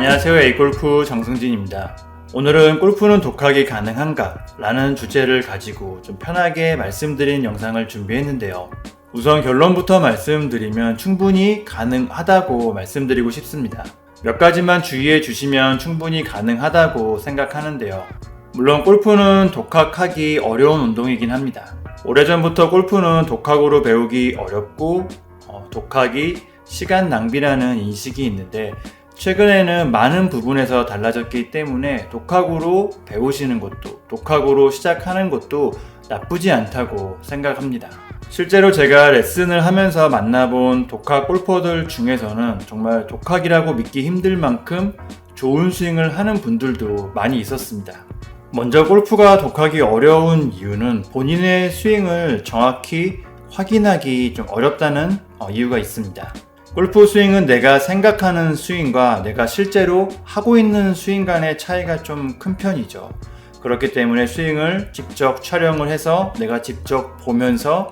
안녕하세요. A골프 정승진입니다. 오늘은 골프는 독학이 가능한가? 라는 주제를 가지고 좀 편하게 말씀드린 영상을 준비했는데요. 우선 결론부터 말씀드리면 충분히 가능하다고 말씀드리고 싶습니다. 몇 가지만 주의해 주시면 충분히 가능하다고 생각하는데요. 물론 골프는 독학하기 어려운 운동이긴 합니다. 오래전부터 골프는 독학으로 배우기 어렵고 독학이 시간 낭비라는 인식이 있는데 최근에는 많은 부분에서 달라졌기 때문에 독학으로 배우시는 것도 독학으로 시작하는 것도 나쁘지 않다고 생각합니다. 실제로 제가 레슨을 하면서 만나본 독학 골퍼들 중에서는 정말 독학이라고 믿기 힘들 만큼 좋은 스윙을 하는 분들도 많이 있었습니다. 먼저 골프가 독학이 어려운 이유는 본인의 스윙을 정확히 확인하기 좀 어렵다는 이유가 있습니다. 골프 스윙은 내가 생각하는 스윙과 내가 실제로 하고 있는 스윙 간의 차이가 좀 큰 편이죠. 그렇기 때문에 스윙을 직접 촬영을 해서 내가 직접 보면서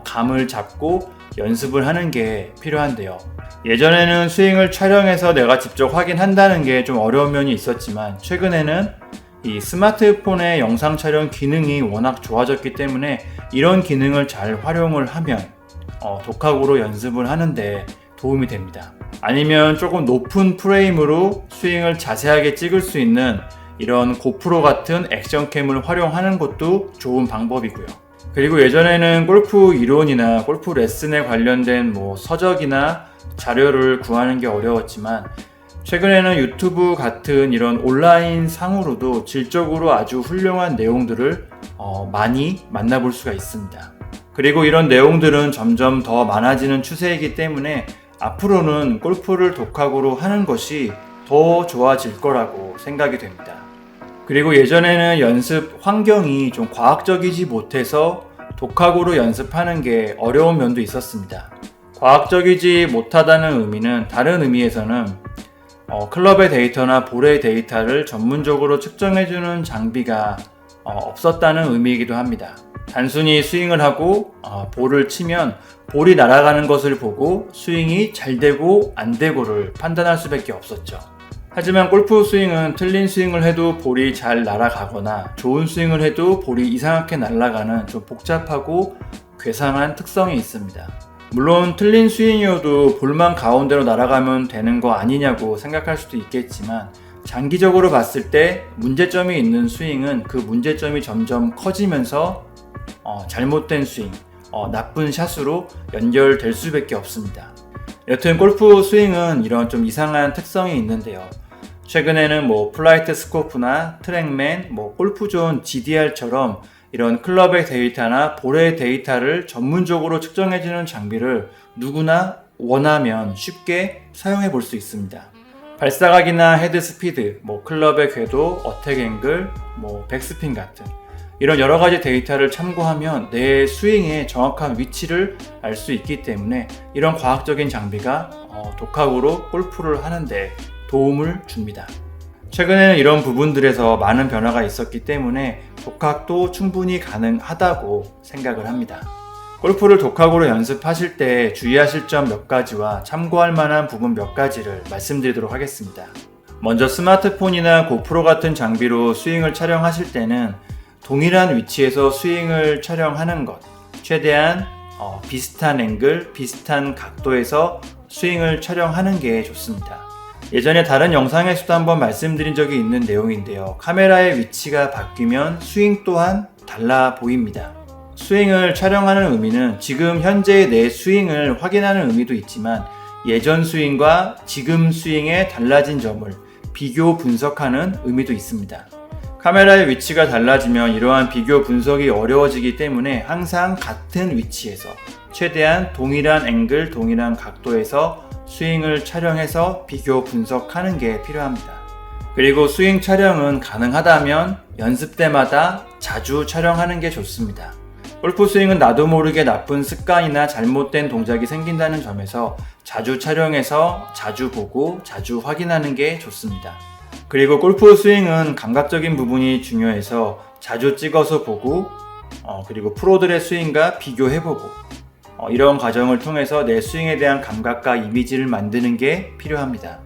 감을 잡고 연습을 하는 게 필요한데요. 예전에는 스윙을 촬영해서 내가 직접 확인한다는 게 좀 어려운 면이 있었지만 최근에는 이 스마트폰의 영상 촬영 기능이 워낙 좋아졌기 때문에 이런 기능을 잘 활용을 하면 독학으로 연습을 하는데 도움이 됩니다. 아니면 조금 높은 프레임으로 스윙을 자세하게 찍을 수 있는 이런 고프로 같은 액션캠을 활용하는 것도 좋은 방법이고요. 그리고 예전에는 골프 이론이나 골프 레슨에 관련된 서적이나 자료를 구하는 게 어려웠지만 최근에는 유튜브 같은 이런 온라인 상으로도 질적으로 아주 훌륭한 내용들을 많이 만나볼 수가 있습니다. 그리고 이런 내용들은 점점 더 많아지는 추세이기 때문에 앞으로는 골프를 독학으로 하는 것이 더 좋아질 거라고 생각이 됩니다. 그리고 예전에는 연습 환경이 좀 과학적이지 못해서 독학으로 연습하는 게 어려운 면도 있었습니다. 과학적이지 못하다는 의미는 다른 의미에서는 클럽의 데이터나 볼의 데이터를 전문적으로 측정해주는 장비가 없었다는 의미이기도 합니다. 단순히 스윙을 하고 볼을 치면 볼이 날아가는 것을 보고 스윙이 잘 되고 안 되고를 판단할 수밖에 없었죠. 하지만 골프 스윙은 틀린 스윙을 해도 볼이 잘 날아가거나 좋은 스윙을 해도 볼이 이상하게 날아가는 좀 복잡하고 괴상한 특성이 있습니다. 물론 틀린 스윙이어도 볼만 가운데로 날아가면 되는 거 아니냐고 생각할 수도 있겠지만 장기적으로 봤을 때 문제점이 있는 스윙은 그 문제점이 점점 커지면서 잘못된 스윙, 나쁜 샷으로 연결될 수밖에 없습니다. 여튼 골프 스윙은 이런 좀 이상한 특성이 있는데요. 최근에는 플라이트 스코프나 트랙맨, 골프존 GDR처럼 이런 클럽의 데이터나 볼의 데이터를 전문적으로 측정해주는 장비를 누구나 원하면 쉽게 사용해 볼 수 있습니다. 발사각이나 헤드 스피드, 클럽의 궤도, 어택 앵글, 백스핀 같은 이런 여러 가지 데이터를 참고하면 내 스윙의 정확한 위치를 알 수 있기 때문에 이런 과학적인 장비가 독학으로 골프를 하는데 도움을 줍니다. 최근에는 이런 부분들에서 많은 변화가 있었기 때문에 독학도 충분히 가능하다고 생각을 합니다. 골프를 독학으로 연습하실 때 주의하실 점 몇 가지와 참고할 만한 부분 몇 가지를 말씀드리도록 하겠습니다. 먼저 스마트폰이나 고프로 같은 장비로 스윙을 촬영하실 때는 동일한 위치에서 스윙을 촬영하는 것, 최대한 비슷한 앵글, 비슷한 각도에서 스윙을 촬영하는 게 좋습니다. 예전에 다른 영상에서도 한번 말씀드린 적이 있는 내용인데요. 카메라의 위치가 바뀌면 스윙 또한 달라 보입니다. 스윙을 촬영하는 의미는 지금 현재의 내 스윙을 확인하는 의미도 있지만 예전 스윙과 지금 스윙의 달라진 점을 비교 분석하는 의미도 있습니다. 카메라의 위치가 달라지면 이러한 비교 분석이 어려워지기 때문에 항상 같은 위치에서 최대한 동일한 앵글, 동일한 각도에서 스윙을 촬영해서 비교 분석하는 게 필요합니다. 그리고 스윙 촬영은 가능하다면 연습 때마다 자주 촬영하는 게 좋습니다. 골프 스윙은 나도 모르게 나쁜 습관이나 잘못된 동작이 생긴다는 점에서 자주 촬영해서 자주 보고 자주 확인하는 게 좋습니다. 그리고 골프 스윙은 감각적인 부분이 중요해서 자주 찍어서 보고 그리고 프로들의 스윙과 비교해보고 이런 과정을 통해서 내 스윙에 대한 감각과 이미지를 만드는 게 필요합니다.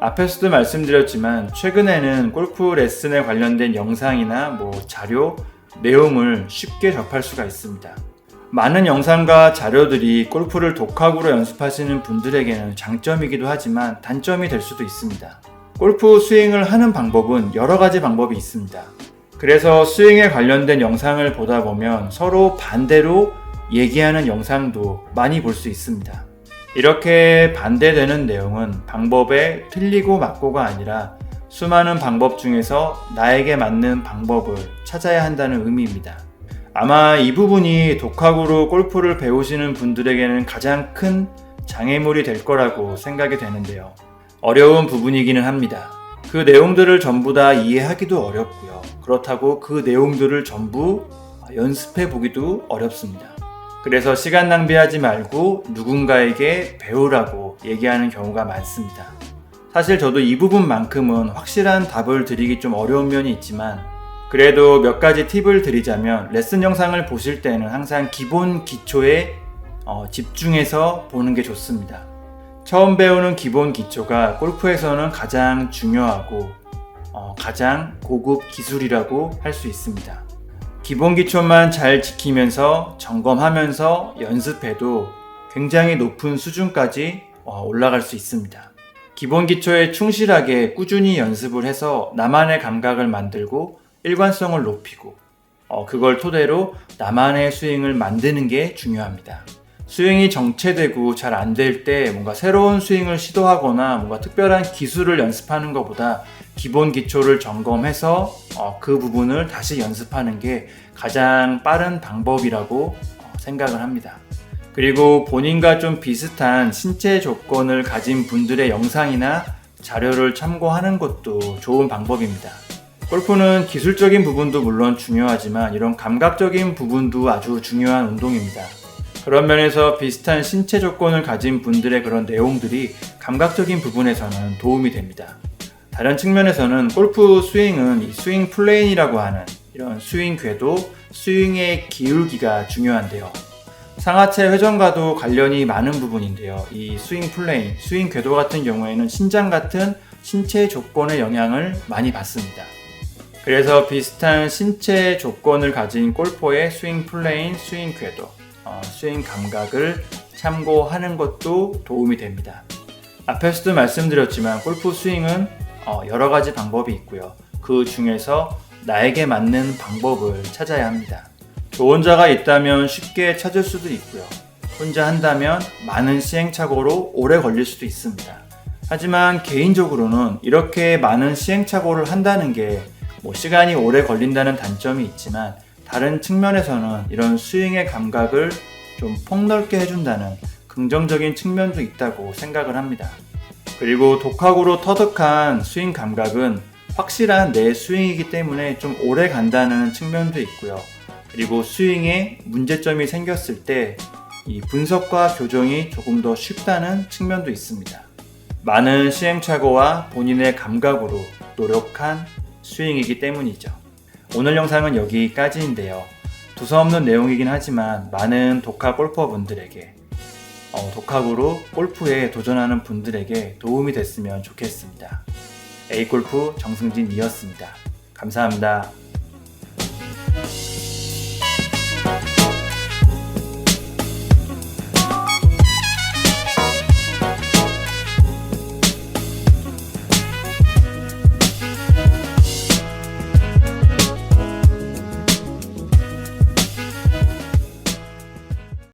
앞에서도 말씀드렸지만 최근에는 골프 레슨에 관련된 영상이나 자료, 내용을 쉽게 접할 수가 있습니다. 많은 영상과 자료들이 골프를 독학으로 연습하시는 분들에게는 장점이기도 하지만 단점이 될 수도 있습니다. 골프 스윙을 하는 방법은 여러 가지 방법이 있습니다. 그래서 스윙에 관련된 영상을 보다 보면 서로 반대로 얘기하는 영상도 많이 볼 수 있습니다. 이렇게 반대되는 내용은 방법에 틀리고 맞고가 아니라 수많은 방법 중에서 나에게 맞는 방법을 찾아야 한다는 의미입니다. 아마 이 부분이 독학으로 골프를 배우시는 분들에게는 가장 큰 장애물이 될 거라고 생각이 되는데요. 어려운 부분이기는 합니다. 그 내용들을 전부 다 이해하기도 어렵고요. 그렇다고 그 내용들을 전부 연습해 보기도 어렵습니다. 그래서 시간 낭비하지 말고 누군가에게 배우라고 얘기하는 경우가 많습니다. 사실 저도 이 부분만큼은 확실한 답을 드리기 좀 어려운 면이 있지만 그래도 몇 가지 팁을 드리자면 레슨 영상을 보실 때는 항상 기본 기초에 집중해서 보는 게 좋습니다. 처음 배우는 기본 기초가 골프에서는 가장 중요하고 가장 고급 기술이라고 할 수 있습니다. 기본 기초만 잘 지키면서 점검하면서 연습해도 굉장히 높은 수준까지 올라갈 수 있습니다. 기본 기초에 충실하게 꾸준히 연습을 해서 나만의 감각을 만들고 일관성을 높이고 그걸 토대로 나만의 스윙을 만드는 게 중요합니다. 스윙이 정체되고 잘 안 될 때 뭔가 새로운 스윙을 시도하거나 뭔가 특별한 기술을 연습하는 것보다 기본 기초를 점검해서 그 부분을 다시 연습하는 게 가장 빠른 방법이라고 생각을 합니다. 그리고 본인과 좀 비슷한 신체 조건을 가진 분들의 영상이나 자료를 참고하는 것도 좋은 방법입니다. 골프는 기술적인 부분도 물론 중요하지만 이런 감각적인 부분도 아주 중요한 운동입니다. 그런 면에서 비슷한 신체 조건을 가진 분들의 그런 내용들이 감각적인 부분에서는 도움이 됩니다. 다른 측면에서는 골프 스윙은 이 스윙 플레인이라고 하는 이런 스윙 궤도, 스윙의 기울기가 중요한데요. 상하체 회전과도 관련이 많은 부분인데요. 이 스윙 플레인, 스윙 궤도 같은 경우에는 신장 같은 신체 조건의 영향을 많이 받습니다. 그래서 비슷한 신체 조건을 가진 골퍼의 스윙 플레인, 스윙 궤도, 스윙 감각을 참고하는 것도 도움이 됩니다. 앞에서도 말씀드렸지만 골프 스윙은 여러 가지 방법이 있고요. 그 중에서 나에게 맞는 방법을 찾아야 합니다. 조언자가 있다면 쉽게 찾을 수도 있고요. 혼자 한다면 많은 시행착오로 오래 걸릴 수도 있습니다. 하지만 개인적으로는 이렇게 많은 시행착오를 한다는 게 시간이 오래 걸린다는 단점이 있지만 다른 측면에서는 이런 스윙의 감각을 좀 폭넓게 해준다는 긍정적인 측면도 있다고 생각을 합니다. 그리고 독학으로 터득한 스윙 감각은 확실한 내 스윙이기 때문에 좀 오래 간다는 측면도 있고요. 그리고 스윙에 문제점이 생겼을 때 이 분석과 교정이 조금 더 쉽다는 측면도 있습니다. 많은 시행착오와 본인의 감각으로 노력한 스윙이기 때문이죠. 오늘 영상은 여기까지인데요. 두서없는 내용이긴 하지만 많은 독학 골퍼분들에게 독학으로 골프에 도전하는 분들에게 도움이 됐으면 좋겠습니다. A골프 정승진이었습니다. 감사합니다.